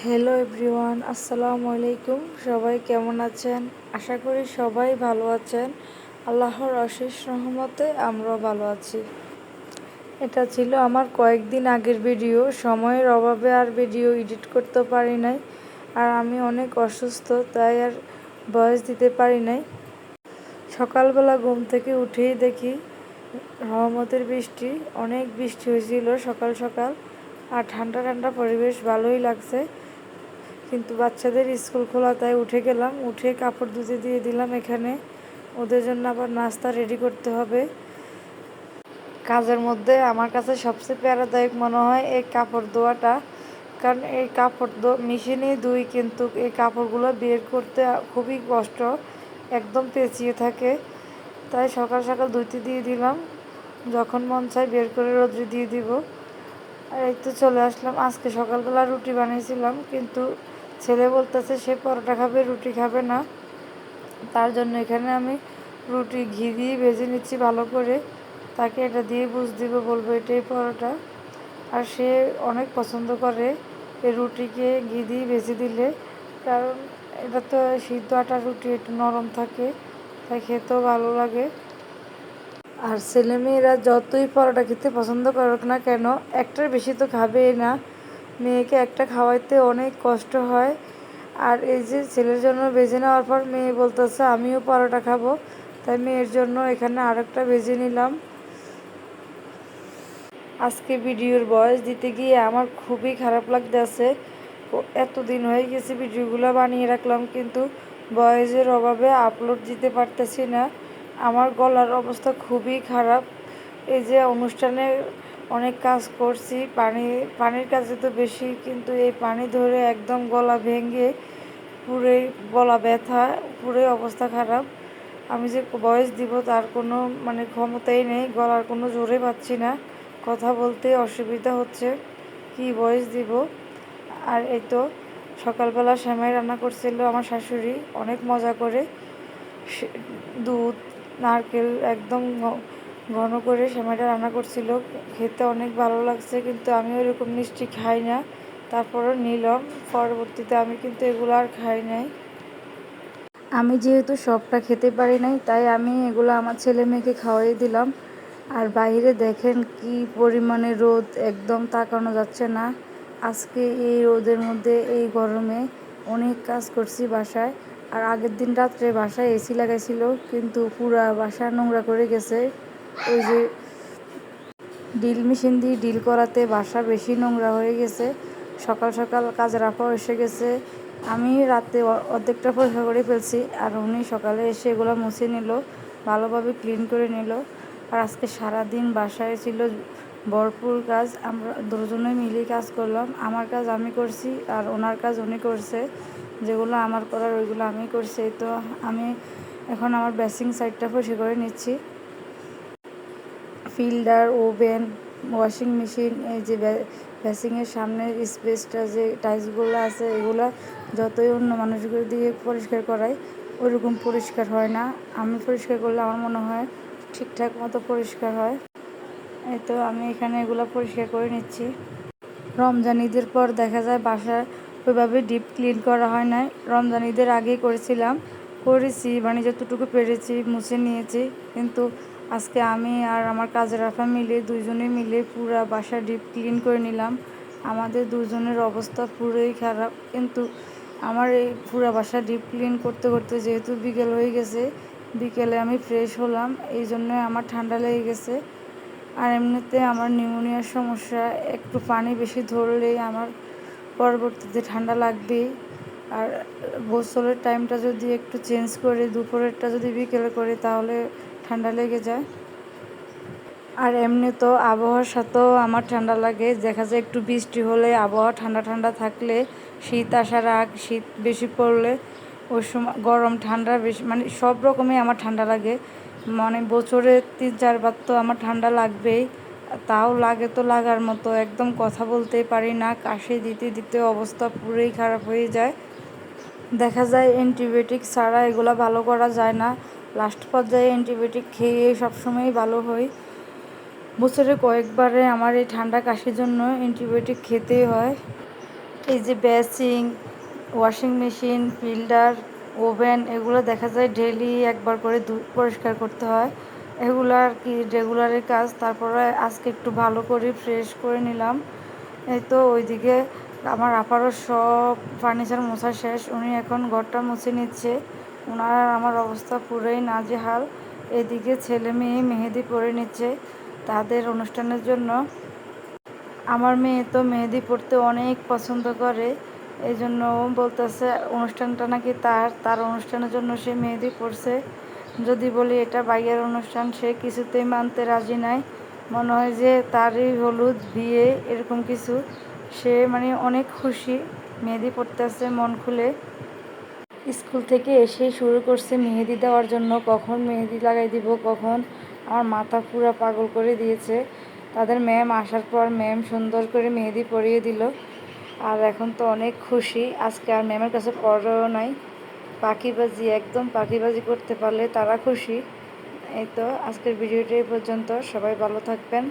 Hello everyone, আসসালামু আলাইকুম। সবাই কেমন আছেন? আশা করি সবাই ভালো আছেন। আল্লাহর অশেষ রহমতে আমরাও ভালো আছি। এটা ছিল আমার কয়েকদিন আগের ভিডিও। সময়ের অভাবে আর ভিডিও এডিট করতে পারি নাই, আর আমি অনেক অসুস্থ, তাই আর ভয়েস দিতে পারি নাই। সকালবেলা ঘুম থেকে উঠেই দেখি রহমতের বৃষ্টি, অনেক বৃষ্টি হয়েছিল সকাল সকাল, আর ঠান্ডা ঠান্ডা পরিবেশ, ভালোই লাগছে। কিন্তু বাচ্চাদের স্কুল খোলা, তাই উঠে গেলাম। উঠে কাপড় ধুতে দিয়ে দিলাম এখানে। ওদের জন্য আবার নাস্তা রেডি করতে হবে। কাজের মধ্যে আমার কাছে সবচেয়ে প্যারাদায়ক মনে হয় এই কাপড় ধোয়াটা, কারণ এই কাপড় মেশিনে ধুই, কিন্তু এই কাপড়গুলো বের করতে খুবই কষ্ট, একদম পেঁচিয়ে থাকে। তাই সকাল সকাল ধুতে দিয়ে দিলাম, যখন মন চায় বের করে রোদ্রে দিয়ে দিব। আর এই তো চলে আসলাম। আজকে সকালবেলা রুটি বানিয়েছিলাম, কিন্তু ছেলে বলতেছে সে পরোটা খাবে, রুটি খাবে না। তার জন্য এখানে আমি রুটি ঘি দিয়ে ভেজে নিচ্ছি ভালো করে। তাকে এটা দিয়ে বুঝ দিব, বলবো এটাই পরোটা। আর সে অনেক পছন্দ করে এই রুটিকে ঘি দিয়ে ভেজে দিলে, কারণ এটা তো সিদ্ধ আটার রুটি, একটু নরম থাকে, তাই খেতেও ভালো লাগে। আর ছেলেমেয়েরা যতই পরোটা খেতে পছন্দ করুক না কেন, একটার বেশি তো খাবেই না। মেয়েকে একটা খাওয়াইতে অনেক কষ্ট হয়। আর এই যে ছেলের জন্য ভেজে নেওয়ার পর মেয়ে বলতেছে আমিও পরোটা খাবো, তাই মেয়ের জন্য এখানে আরেকটা ভেজে নিলাম। আজকে ভিডিওর ভয়েস দিতে গিয়ে আমার খুবই খারাপ লাগতেছে। এতদিন হয়ে গেছে ভিডিওগুলো বানিয়ে রাখলাম, কিন্তু ভয়েসের অভাবে আপলোড দিতে পারতেছি না। আমার গলার অবস্থা খুবই খারাপ। এই যে অনুষ্ঠানে অনেক কাজ করছি, পানির কাজে তো বেশি, কিন্তু এই পানি ধরে একদম গলা ভেঙে পুরোই গলা ব্যথা, পুরোই অবস্থা খারাপ। আমি যে ভয়েস দিব তার কোনো ক্ষমতাই নেই, গলার কোনো জোরে পাচ্ছি না, কথা বলতে অসুবিধা হচ্ছে, কি ভয়েস দিব। আর এই তো সকালবেলা সেমাই রান্না করছিল আমার শাশুড়ি, অনেক মজা করে। দুধ, নারকেল একদম ঘন করে সেমাইটা রান্না করছিল, খেতে অনেক ভালো লাগছে, কিন্তু আমি ওইরকম মিষ্টি খাই না। তারপরও নিলাম, পরবর্তীতে আমি কিন্তু এগুলো আর খাই নাই। আমি যেহেতু সবটা খেতে পারি নাই, তাই আমি এগুলো আমার ছেলে মেয়েকে খাওয়াই দিলাম। আর বাইরে দেখেন কি পরিমাণে রোদ, একদম তাকানো যাচ্ছে না। আজকে এই রোদের মধ্যে, এই গরমে অনেক কাজ করছি বাসায়। আর আগের দিন রাত্রে বাসায় এসি লাগাইছিল, কিন্তু পুরা বাসা নোংরা করে গেছে। ওই যে ডিল মেশিন দিয়ে ডিল করাতে বাসা বেশি নোংরা হয়ে গেছে। সকাল সকাল কাজের আপা এসে গেছে, আমি রাতে অর্ধেকটা পরিষ্কার করে ফেলছি, আর উনি সকালে এসে এগুলো মুছে নিল, ভালোভাবে ক্লিন করে নিল। আর আজকে সারাদিন বাসায় ছিল ভরপুর কাজ, আমরা দুজনে মিলেই কাজ করলাম। আমার কাজ আমি করছি, আর ওনার কাজ উনি করছে। যেগুলো আমার করার ওইগুলো আমি করছি। তো আমি এখন আমার বেসিং সাইডটা পরিষ্কার করে নিচ্ছি। ফিল্টার, ওভেন, ওয়াশিং মেশিন, এই যে বেসিংয়ের সামনের স্পেসটা, যে টাইলসগুলো আছে, এগুলো যতই অন্য মানুষগুলো দিয়ে পরিষ্কার করাই, ওইরকম পরিষ্কার হয় না। আমি পরিষ্কার করলে আমার মনে হয় ঠিকঠাক মতো পরিষ্কার হয়। এই তো আমি এখানে এগুলো পরিষ্কার করে নিচ্ছি। রমজান ঈদের পর দেখা যায় বাসা ওইভাবে ডিপ ক্লিন করা হয় নাই। রমজান ঈদের আগেই করেছি, যতটুকু পেরেছি মুছে নিয়েছি। কিন্তু আজকে আমি আর আমার কাজের আপা মিলে, দুইজনে মিলে পুরা বাসা ডিপ ক্লিন করে নিলাম। আমাদের দুজনের অবস্থা পুরোই খারাপ, কিন্তু আমার এই পুরা বাসা ডিপ ক্লিন করতে করতে যেহেতু বিকেল হয়ে গেছে, বিকেলে আমি ফ্রেশ হলাম, এই জন্য আমার ঠান্ডা লেগে গেছে। আর এমনিতে আমার নিউমোনিয়ার সমস্যা, একটু পানি বেশি ধরলেই আমার পরবর্তীতে ঠান্ডা লাগবেই। আর গোসলের টাইমটা যদি একটু চেঞ্জ করে, দুপুরেরটা যদি বিকেলে করি, তাহলে ঠান্ডা লেগে যায়। আর এমনি তো আবহাওয়ার সাথেও আমার ঠান্ডা লাগে। দেখা যায় একটু বৃষ্টি হলে, আবহাওয়া ঠান্ডা ঠান্ডা থাকলে, শীত আসার আগ, শীত বেশি পড়লে, ওই সময় গরম ঠান্ডা বেশি, সব রকমই আমার ঠান্ডা লাগে। বছরে 3-4 বার তো আমার ঠান্ডা লাগবেই। তাও লাগে তো লাগার মতো, একদম কথা বলতেই পারি না, কাশি দিতে দিতে অবস্থা পুরোই খারাপ হয়ে যায়। দেখা যায় অ্যান্টিবায়োটিক ছাড়া এগুলো ভালো করা যায় না। লাস্ট পর্যায়ে অ্যান্টিবায়োটিক খেয়ে সবসময়ই ভালো হই। বছরে কয়েকবারে আমার এই ঠান্ডা কাশির জন্য অ্যান্টিবায়োটিক খেতেই হয়। এই যে basin, washing machine, filter, oven এগুলো দেখা যায় ডেইলি একবার করে পরিষ্কার করতে হয়। এগুলো আর কি রেগুলারের কাজ। তারপরে আজকে একটু ভালো করে ফ্রেশ করে নিলাম। এই তো ওইদিকে আমার আপারও সব ফার্নিচার মোছা শেষ, উনি এখন ঘরটা মুছে নিচ্ছে। ওনার আর আমার অবস্থা পুরোই নাজেহাল। এদিকে ছেলে মেয়ে মেহেদি পরে নিচ্ছে তাদের অনুষ্ঠানের জন্য। আমার মেয়ে তো মেহেদি পরতে অনেক পছন্দ করে, এই জন্য ও বলতেছে অনুষ্ঠানটা নাকি তার অনুষ্ঠানের জন্য সে মেহেদি পরছে। যদি বলি এটা ভাইয়ের অনুষ্ঠান, সে কিছুতেই মানতে রাজি নাই। মনে হয় যে তারই হলুদ বিয়ে এরকম কিছু। সে মানে অনেক খুশি, মেহেদি পরতেছে মন খুলে। স্কুল থেকে এসেই শুরু করছে মেহেদি দেওয়ার জন্য, কখন মেহেদি লাগাই দিব কখন। আমার মাথা পুরো পাগল করে দিয়েছে। তাদের ম্যাম আসার পর ম্যাম সুন্দর করে মেহেদি পরিয়ে দিল। আর এখন তো অনেক খুশি, আজকে আর ম্যামের কাছে পড়াও নাই। পাখিবাজি, একদম পাখিবাজি করতে পারলে তারা খুশি। এই তো আজকের ভিডিওটা এই পর্যন্ত, সবাই ভালো থাকবেন।